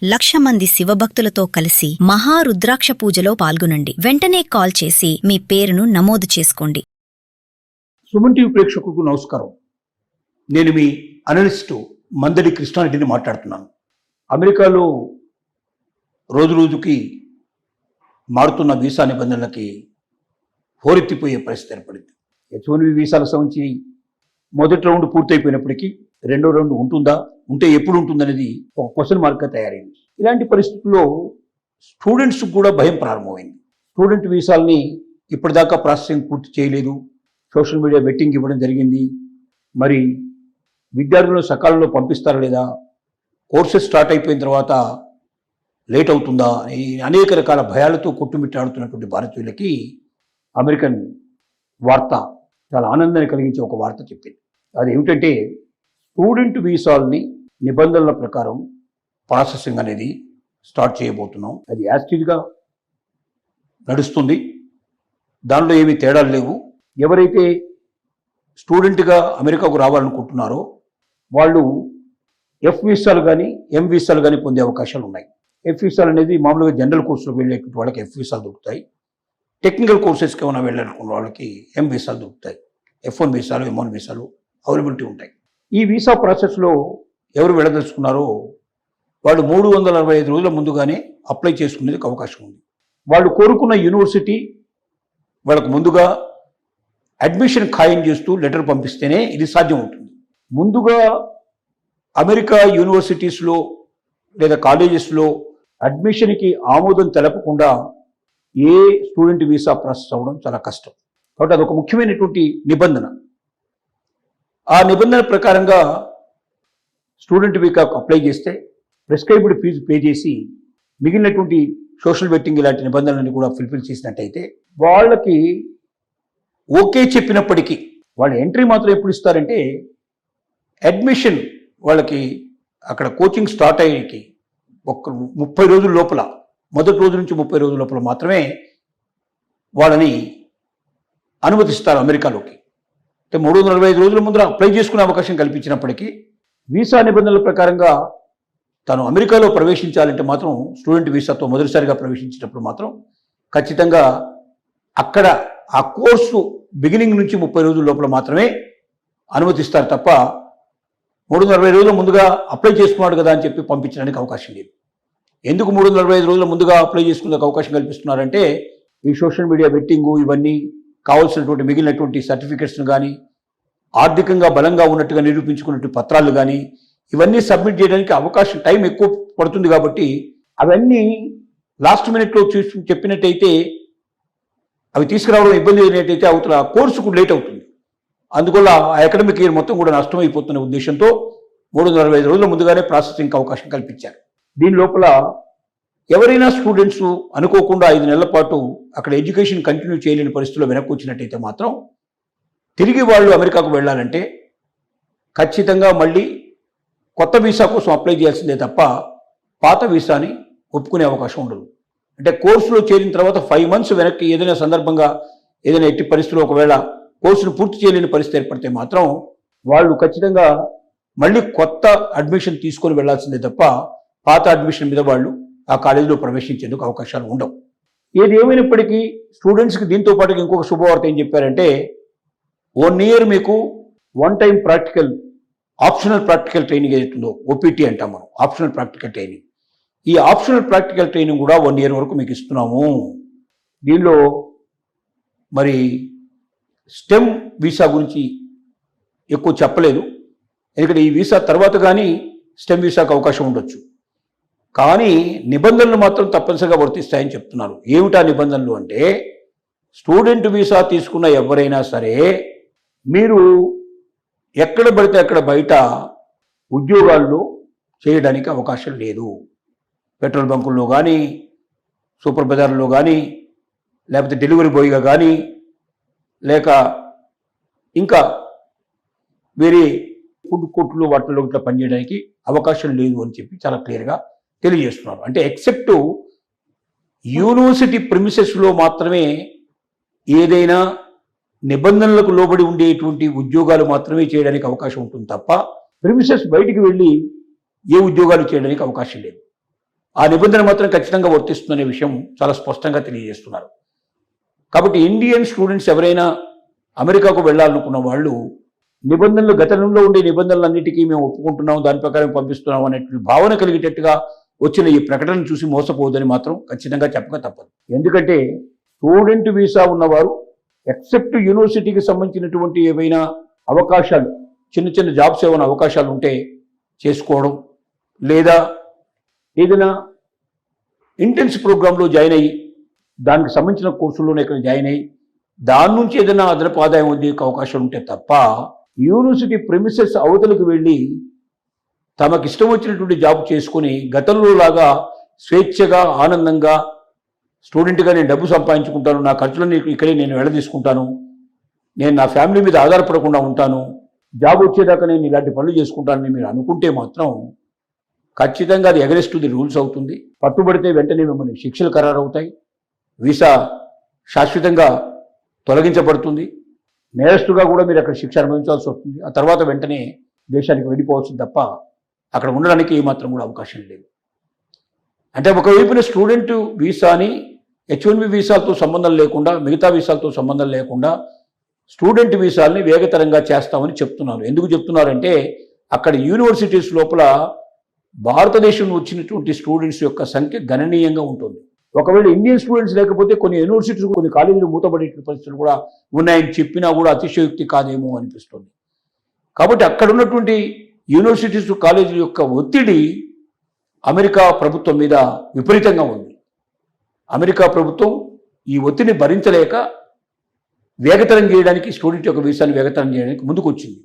1,00,000 మంది శివభక్తులతో కలిసి మహారుద్రాక్ష పూజలో పాల్గొనండి. వెంటనే కాల్ చేసి మీ పేరును నమోదు చేసుకోండి. సుమన్ టీవీ ప్రేక్షకులకు నమస్కారం. నేను మీ అనలిస్టు మందడి కృష్ణారెడ్డిని మాట్లాడుతున్నాను. అమెరికాలో రోజుకి మారుతున్న వీసా నిబంధనలకి హోరెత్తిపోయే పరిస్థితి ఏర్పడింది. H-1B వీసాల సంబంధించి మొదటి రౌండ్ పూర్తయిపోయినప్పటికీ రెండో రౌండ్ ఉంటుందా, ఉంటే ఎప్పుడు ఉంటుందనేది ఒక క్వశ్చన్ మార్క్గా తయారైంది. ఇలాంటి పరిస్థితుల్లో స్టూడెంట్స్ కూడా భయం ప్రారంభమైంది. స్టూడెంట్ వీసాలని ఇప్పటిదాకా ప్రాసెసింగ్ పూర్తి చేయలేదు, సోషల్ మీడియా బెట్టింగ్ ఇవ్వడం జరిగింది, మరి విద్యార్థులను సకాలంలో పంపిస్తారా లేదా, కోర్సెస్ స్టార్ట్ అయిపోయిన తర్వాత లేట్ అవుతుందా అని అనేక రకాల భయాలతో కొట్టుమిట్టాడుతున్నటువంటి భారతీయులకి అమెరికన్ వార్త చాలా ఆనందాన్ని కలిగించే ఒక వార్త చెప్పింది. అది ఏమిటంటే, స్టూడెంట్ వీసాలని నిబంధనల ప్రకారం ప్రాసెసింగ్ అనేది స్టార్ట్ చేయబోతున్నాం. అది యాస్టిడ్గా నడుస్తుంది, దానిలో ఏమీ తేడాలు లేవు. ఎవరైతే స్టూడెంట్గా అమెరికాకు రావాలనుకుంటున్నారో వాళ్ళు F వీసాలు కానీ M వీసాలు కానీ పొందే అవకాశాలు ఉన్నాయి. F వీసాలు అనేది మామూలుగా జనరల్ కోర్సులకు వెళ్ళేటువంటి వాళ్ళకి F వీసాలు దొరుకుతాయి. టెక్నికల్ కోర్సెస్కి ఏమైనా వెళ్ళాలనుకున్న వాళ్ళకి M వీసాలు దొరుకుతాయి. F1 వీసాలు, M1 వీసాలు అవైలబిలిటీ ఉంటాయి. ఈ వీసా ప్రాసెస్లో ఎవరు వెళ్ళదలుచుకున్నారో వాళ్ళు 365 రోజుల ముందుగానే అప్లై చేసుకునేందుకు అవకాశం ఉంది. వాళ్ళు కోరుకున్న యూనివర్సిటీ వాళ్ళకు ముందుగా అడ్మిషన్ ఖాయం చేస్తూ లెటర్ పంపిస్తేనే ఇది సాధ్యం అవుతుంది. ముందుగా అమెరికా యూనివర్సిటీస్లో లేదా కాలేజెస్లో అడ్మిషన్కి ఆమోదం తెలపకుండా ఏ స్టూడెంట్ వీసా ప్రాసెస్ అవ్వడం చాలా కష్టం. కాబట్టి అదొక ముఖ్యమైనటువంటి నిబంధన. ఆ నిబంధన ప్రకారంగా స్టూడెంట్ వీసాకు అప్లై చేస్తే ప్రిస్క్రైబ్డ్ ఫీజు పే చేసి మిగిలినటువంటి సోషల్ బెట్టింగ్ ఇలాంటి నిబంధనలను కూడా ఫుల్ఫిల్ చేసినట్టయితే వాళ్ళకి ఓకే చెప్పినప్పటికీ వాళ్ళ ఎంట్రీ మాత్రం ఎప్పుడు ఇస్తారంటే, అడ్మిషన్ వాళ్ళకి అక్కడ కోచింగ్ స్టార్ట్ అయ్యేకి ఒక 30 రోజుల లోపల, మొదటి రోజు నుంచి 30 రోజుల లోపల మాత్రమే వాళ్ళని అనుమతిస్తారు అమెరికాలోకి. అంటే 345 రోజుల ముందర అప్లై చేసుకునే అవకాశం కల్పించినప్పటికీ వీసా నిబంధనల ప్రకారంగా తను అమెరికాలో ప్రవేశించాలంటే మాత్రం స్టూడెంట్ వీసాతో మొదటిసారిగా ప్రవేశించినప్పుడు మాత్రం ఖచ్చితంగా అక్కడ ఆ కోర్సు బిగినింగ్ నుంచి 30 రోజుల లోపల మాత్రమే అనుమతిస్తారు తప్ప 340 రోజుల ముందుగా అప్లై చేసుకున్నాడు కదా అని చెప్పి పంపించడానికి అవకాశం లేదు. ఎందుకు 345 రోజుల ముందుగా అప్లై చేసుకునే అవకాశం కల్పిస్తున్నారంటే, ఈ సోషల్ మీడియా బెట్టింగు ఇవన్నీ కావాల్సినటువంటి మిగిలినటువంటి సర్టిఫికెట్స్ను కానీ, ఆర్థికంగా బలంగా ఉన్నట్టుగా నిరూపించుకున్నటువంటి పత్రాలు కానీ ఇవన్నీ సబ్మిట్ చేయడానికి అవకాశం టైం ఎక్కువ పడుతుంది. కాబట్టి అవన్నీ లాస్ట్ మినిట్లో చెప్పినట్టయితే అవి తీసుకురావడం ఇబ్బంది అయినట్టయితే అవతల కోర్సుకు లేట్ అవుతుంది. అందువల్ల ఆ అకాడమిక్ ఇయర్ మొత్తం కూడా నష్టమైపోతున్న ఉద్దేశంతో 345 రోజుల ముందుగానే ప్రాసెసింగ్కి అవకాశం కల్పించారు. దీని లోపల ఎవరైనా స్టూడెంట్స్ అనుకోకుండా 5 నెలల పాటు అక్కడ ఎడ్యుకేషన్ కంటిన్యూ చేయలేని పరిస్థితుల్లో వెనక్కి వచ్చినట్టయితే మాత్రం తిరిగి వాళ్ళు అమెరికాకు వెళ్ళాలంటే ఖచ్చితంగా మళ్ళీ కొత్త వీసా కోసం అప్లై చేయాల్సిందే తప్ప పాత వీసాని ఒప్పుకునే అవకాశం ఉండదు. అంటే కోర్సులో చేరిన తర్వాత 5 months వెనక్కి ఏదైనా సందర్భంగా ఏదైనా ఎట్టి పరిస్థితుల్లో ఒకవేళ కోర్సును పూర్తి చేయలేని పరిస్థితి ఏర్పడితే మాత్రం వాళ్ళు ఖచ్చితంగా మళ్ళీ కొత్త అడ్మిషన్ తీసుకొని వెళ్లాల్సిందే తప్ప పాత అడ్మిషన్ మీద వాళ్ళు ఆ కాలేజీలో ప్రవేశించేందుకు అవకాశాలు ఉండవు. ఏది ఏమైనప్పటికీ స్టూడెంట్స్కి దీంతో పాటు ఇంకొక శుభవార్త ఏం చెప్పారంటే, 1 year మీకు one time practical optional practical training ఏదైతుందో OPT అంటాం మనం, ఆప్షనల్ ప్రాక్టికల్ ట్రైనింగ్. ఈ ఆప్షనల్ ప్రాక్టికల్ ట్రైనింగ్ కూడా 1 year వరకు మీకు ఇస్తున్నాము. దీనిలో మరి స్టెమ్ వీసా గురించి ఎక్కువ చెప్పలేదు, ఎందుకంటే ఈ వీసా తర్వాత కానీ స్టెమ్ వీసాకు అవకాశం ఉండొచ్చు. కానీ నిబంధనలు మాత్రం తప్పనిసరిగా వర్తిస్తాయని చెప్తున్నారు. ఏమిటా నిబంధనలు అంటే, స్టూడెంట్ వీసా తీసుకున్న ఎవరైనా సరే మీరు ఎక్కడ పడితే అక్కడ బయట ఉద్యోగాల్లో చేయడానికి అవకాశం లేదు. పెట్రోల్ బంకుల్లో కానీ, సూపర్ బజార్లో కానీ, లేకపోతే డెలివరీ బాయ్గా కానీ, లేక ఇంకా వేరే ఫుడ్ కోర్టులు వాటిల్లో ఇట్లా పనిచేయడానికి అవకాశం లేదు అని చెప్పి చాలా క్లియర్గా తెలియజేస్తున్నారు. అంటే ఎక్సెప్ట్ యూనివర్సిటీ ప్రిమిసెస్లో మాత్రమే ఏదైనా నిబంధనలకు లోబడి ఉండేటువంటి ఉద్యోగాలు మాత్రమే చేయడానికి అవకాశం ఉంటుంది తప్ప ప్రిమిసెస్ బయటికి వెళ్ళి ఏ ఉద్యోగాలు చేయడానికి అవకాశం లేదు. ఆ నిబంధన మాత్రం ఖచ్చితంగా వర్తిస్తుందనే విషయం చాలా స్పష్టంగా తెలియజేస్తున్నారు. కాబట్టి ఇండియన్ స్టూడెంట్స్ ఎవరైనా అమెరికాకు వెళ్ళాలనుకున్న వాళ్ళు నిబంధనలు, గతంలో ఉండే నిబంధనలన్నిటికీ మేము ఒప్పుకుంటున్నాం, దాని ప్రకారం పంపిస్తున్నాం అనేటువంటి భావన కలిగేటట్టుగా వచ్చిన ఈ ప్రకటన చూసి మోసపోవద్దని మాత్రం ఖచ్చితంగా చెప్పక తప్పదు. ఎందుకంటే స్టూడెంట్ వీసా ఉన్నవారు ఎక్సెప్ట్ యూనివర్సిటీకి సంబంధించినటువంటి ఏవైనా అవకాశాలు, చిన్న చిన్న జాబ్స్ ఏమైనా అవకాశాలు ఉంటే చేసుకోవడం, లేదా ఏదైనా ఇంటెన్స్ ప్రోగ్రాంలో జాయిన్ అయ్యి దానికి సంబంధించిన కోర్సుల్లోనే ఇక్కడ జాయిన్ అయ్యి దాని నుంచి ఏదైనా అదనపు ఆదాయం వచ్చే అవకాశం ఉంటే తప్ప యూనివర్సిటీ ప్రెమిసెస్ అవతలకు వెళ్ళి తమకు ఇష్టం వచ్చినటువంటి జాబ్ చేసుకుని గతంలో లాగా స్వేచ్ఛగా ఆనందంగా స్టూడెంట్గా నేను డబ్బు సంపాదించుకుంటాను, నా ఖర్చులన్నీ ఇక్కడే నేను వెళ్ళదీసుకుంటాను, నేను నా ఫ్యామిలీ మీద ఆధారపడకుండా ఉంటాను, జాబ్ వచ్చేదాకా నేను ఇలాంటి పనులు చేసుకుంటానని మీరు అనుకుంటే మాత్రం ఖచ్చితంగా అది అగెన్స్ట్ ది రూల్స్ అవుతుంది. పట్టుబడితే వెంటనే మిమ్మల్ని శిక్షలు ఖరారవుతాయి, వీసా శాశ్వతంగా తొలగించబడుతుంది, నేరస్తుగా కూడా మీరు అక్కడ శిక్ష అనుభవించాల్సి వస్తుంది. ఆ తర్వాత వెంటనే దేశానికి వెళ్ళిపోవచ్చు తప్ప అక్కడ ఉండడానికి ఏమాత్రం కూడా అవకాశం లేదు. అంటే ఒకవైపున స్టూడెంట్ వీసాని H1B వీసాలతో సంబంధం లేకుండా, మిగతా వీసాలతో సంబంధం లేకుండా స్టూడెంట్ వీసాలని వేగతరంగా చేస్తామని చెప్తున్నారు. ఎందుకు చెప్తున్నారంటే అక్కడ యూనివర్సిటీస్ లోపల భారతదేశం వచ్చినటువంటి స్టూడెంట్స్ యొక్క సంఖ్య గణనీయంగా ఉంటుంది. ఒకవేళ ఇండియన్ స్టూడెంట్స్ లేకపోతే కొన్ని యూనివర్సిటీస్, కొన్ని కాలేజీలు మూతపడే పరిస్థితులు కూడా ఉన్నాయని చెప్పినా కూడా అతిశయోక్తి కాదేమో అనిపిస్తుంది. కాబట్టి అక్కడ ఉన్నటువంటి యూనివర్సిటీస్, కాలేజీల యొక్క ఒత్తిడి అమెరికా ప్రభుత్వం మీద విపరీతంగా ఉంది. అమెరికా ప్రభుత్వం ఈ ఒత్తిడిని భరించలేక వేగతరం చేయడానికి, స్టూడెంట్ యొక్క వీసాని వేగతరం చేయడానికి ముందుకు వచ్చింది.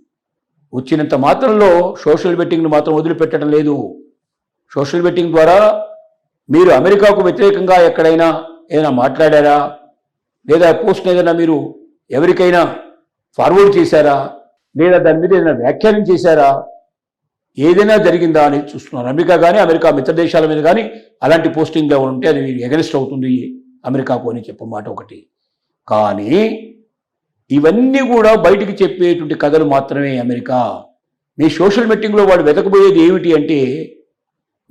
వచ్చినంత మాత్రంలో సోషల్ బెట్టింగ్ను మాత్రం వదిలిపెట్టడం లేదు. సోషల్ బెట్టింగ్ ద్వారా మీరు అమెరికాకు వ్యతిరేకంగా ఎక్కడైనా ఏదైనా మాట్లాడారా, లేదా పోస్ట్ ఏదైనా మీరు ఎవరికైనా ఫార్వర్డ్ చేశారా, లేదా దాని మీద ఏదైనా వ్యాఖ్యానం చేశారా, ఏదైనా జరిగిందా అనేది చూస్తున్నారు. అమెరికా కానీ అమెరికా మిత్ర దేశాల మీద కానీ అలాంటి పోస్టింగ్లో ఉంటే అది ఎగనెస్ట్ అవుతుంది అమెరికాకు అని చెప్పమాట ఒకటి. కానీ ఇవన్నీ కూడా బయటికి చెప్పేటువంటి కథలు మాత్రమే. అమెరికా మీ సోషల్ మీటింగ్లో వాడు వెతకబోయేది ఏమిటి అంటే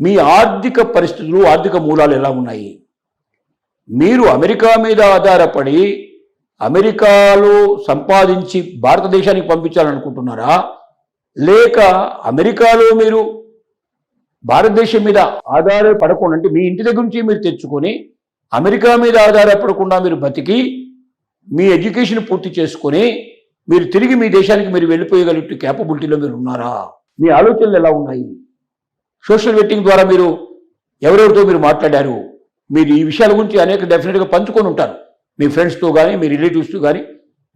మీ ఆర్థిక పరిస్థితులు, ఆర్థిక మూలాలు ఎలా ఉన్నాయి, మీరు అమెరికా మీద ఆధారపడి అమెరికాలో సంపాదించి భారతదేశానికి పంపించాలనుకుంటున్నారా, లేక అమెరికాలో మీరు భారతదేశం మీద ఆధారపడకుండా, అంటే మీ ఇంటి దగ్గర నుంచి మీరు తెచ్చుకొని అమెరికా మీద ఆధారపడకుండా మీరు బతికి మీ ఎడ్యుకేషన్ పూర్తి చేసుకొని మీరు తిరిగి మీ దేశానికి మీరు వెళ్ళిపోయగలిగే క్యాపబిలిటీలో మీరు ఉన్నారా, మీ ఆలోచనలు ఎలా ఉన్నాయి, సోషల్ బెట్టింగ్ ద్వారా మీరు ఎవరెవరితో మీరు మాట్లాడారు, మీరు ఈ విషయాల గురించి అనేక డెఫినెట్గా పంచుకొని ఉంటారు. మీ ఫ్రెండ్స్తో కానీ, మీ రిలేటివ్స్తో కానీ,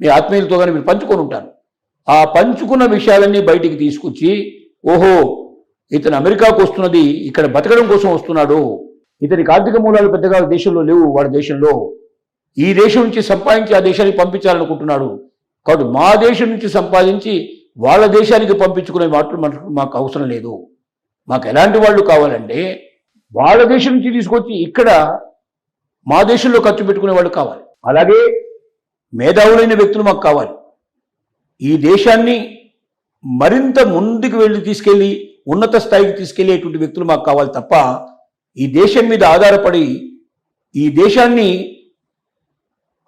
మీ ఆత్మీయులతో కానీ మీరు పంచుకొని ఉంటారు. ఆ పంచుకున్న విషయాలన్నీ బయటికి తీసుకొచ్చి, ఓహో ఇతను అమెరికాకు వస్తున్నది ఇక్కడ బతకడం కోసం వస్తున్నాడు, ఇతనికి ఆర్థిక మూలాలు పెద్దగా దేశంలో లేవు, వాడి దేశంలో ఈ దేశం నుంచి సంపాదించి ఆ దేశానికి పంపించాలనుకుంటున్నాడు, కాబట్టి మా దేశం నుంచి సంపాదించి వాళ్ళ దేశానికి పంపించుకునే మాటలు మాకు అవసరం లేదు, మాకు ఎలాంటి వాళ్ళు కావాలంటే వాళ్ళ దేశం నుంచి తీసుకొచ్చి ఇక్కడ మా దేశంలో ఖర్చు పెట్టుకునే వాళ్ళు కావాలి, అలాగే మేధావులైన వ్యక్తులు మాకు కావాలి, ఈ దేశాన్ని మరింత ముందుకు తీసుకెళ్ళి ఉన్నత స్థాయికి తీసుకెళ్లేటువంటి వ్యక్తులు మాకు కావాలి తప్ప ఈ దేశం మీద ఆధారపడి ఈ దేశాన్ని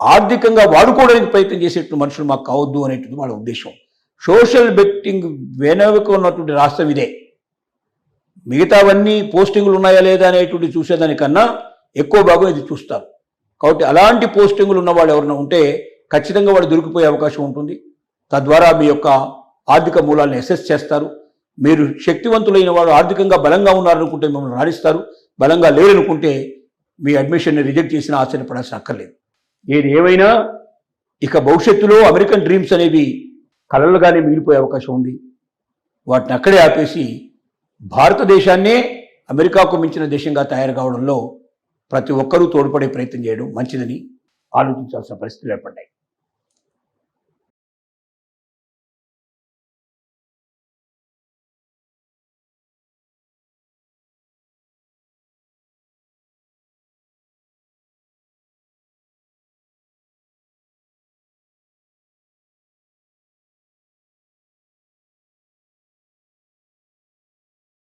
ఆర్థికంగా వాడుకోవడానికి ప్రయత్నం చేసేటువంటి మనుషులు మాకు కావద్దు అనేటువంటి వాళ్ళ ఉద్దేశం. సోషల్ బెట్టింగ్ వెనుక ఉన్నటువంటి రాష్ట్రం ఇదే. మిగతావన్నీ పోస్టింగులు ఉన్నాయా లేదా అనేటువంటి చూసేదానికన్నా ఎక్కువ భాగం ఇది చూస్తారు. కాబట్టి అలాంటి పోస్టింగులు ఉన్న వాళ్ళు ఎవరైనా ఉంటే ఖచ్చితంగా వాళ్ళు దొరికిపోయే అవకాశం ఉంటుంది. తద్వారా మీ యొక్క ఆర్థిక మూలాలను అసెస్ చేస్తారు. మీరు శక్తివంతులైన వాడు, ఆర్థికంగా బలంగా ఉన్నారనుకుంటే మిమ్మల్ని రాణిస్తారు, బలంగా లేరనుకుంటే మీ అడ్మిషన్ని రిజెక్ట్ చేసినా ఆశ్చర్యపడాల్సిన అక్కర్లేదు. ఏది ఏమైనా ఇక భవిష్యత్తులో అమెరికన్ డ్రీమ్స్ అనేవి కలలుగానే మిగిలిపోయే అవకాశం ఉంది. వాటిని అక్కడే ఆపేసి భారతదేశాన్నే అమెరికాకు మించిన దేశంగా తయారు కావడంలో ప్రతి ఒక్కరూ తోడ్పడే ప్రయత్నం చేయడం మంచిదని ఆలోచించాల్సిన పరిస్థితులు ఏర్పడ్డాయి.